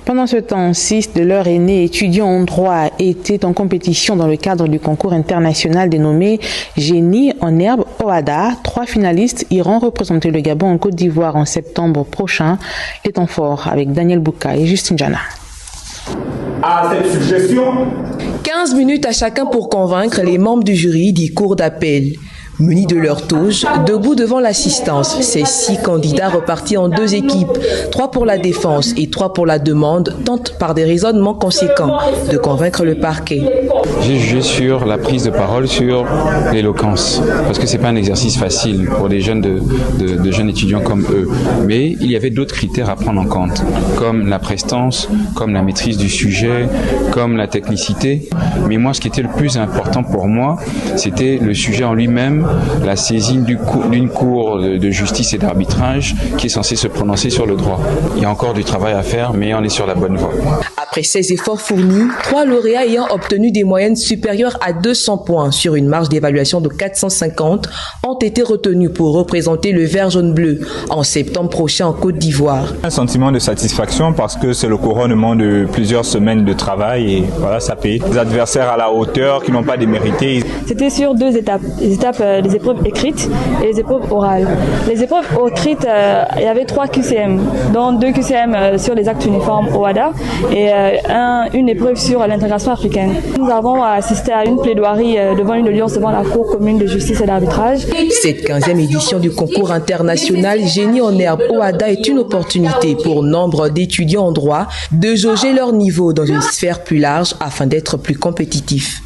Pendant ce temps, 6 de leurs aînés étudiants en droit étaient en compétition dans le cadre du concours international dénommé Génie en herbe OHADA. 3 finalistes iront représenter le Gabon en Côte d'Ivoire en septembre prochain. Les temps forts avec Daniel Bouka et Justine Jana. À cette suggestion, 15 minutes à chacun pour convaincre les membres du jury des cours d'appel. Munis de leur toge, debout devant l'assistance, ces 6 candidats repartis en 2 équipes, 3 pour la défense et 3 pour la demande, tentent par des raisonnements conséquents de convaincre le parquet. J'ai jugé sur la prise de parole, sur l'éloquence, parce que c'est pas un exercice facile pour des jeunes de jeunes étudiants comme eux. Mais il y avait d'autres critères à prendre en compte, comme la prestance, comme la maîtrise du sujet, comme la technicité. Mais moi, ce qui était le plus important pour moi, c'était le sujet en lui-même, la saisine d'une cour de justice et d'arbitrage qui est censée se prononcer sur le droit. Il y a encore du travail à faire, mais on est sur la bonne voie. Après ces efforts fournis, 3 lauréats ayant obtenu des moyennes supérieures à 200 points sur une marge d'évaluation de 450 ont été retenus pour représenter le vert jaune bleu en septembre prochain en Côte d'Ivoire. Un sentiment de satisfaction parce que c'est le couronnement de plusieurs semaines de travail et voilà, ça paye. Des adversaires à la hauteur qui n'ont pas démérité. C'était sur 2 étapes. Les épreuves écrites et les épreuves orales. Les épreuves écrites, il y avait 3 QCM, dont 2 QCM sur les actes uniformes OHADA et une épreuve sur l'intégration africaine. Nous avons assisté à une plaidoirie devant une audience devant la Cour commune de justice et d'arbitrage. Cette 15e édition du concours international Génie en herbe OHADA est une opportunité pour nombre d'étudiants en droit de jauger leur niveau dans une sphère plus large afin d'être plus compétitifs.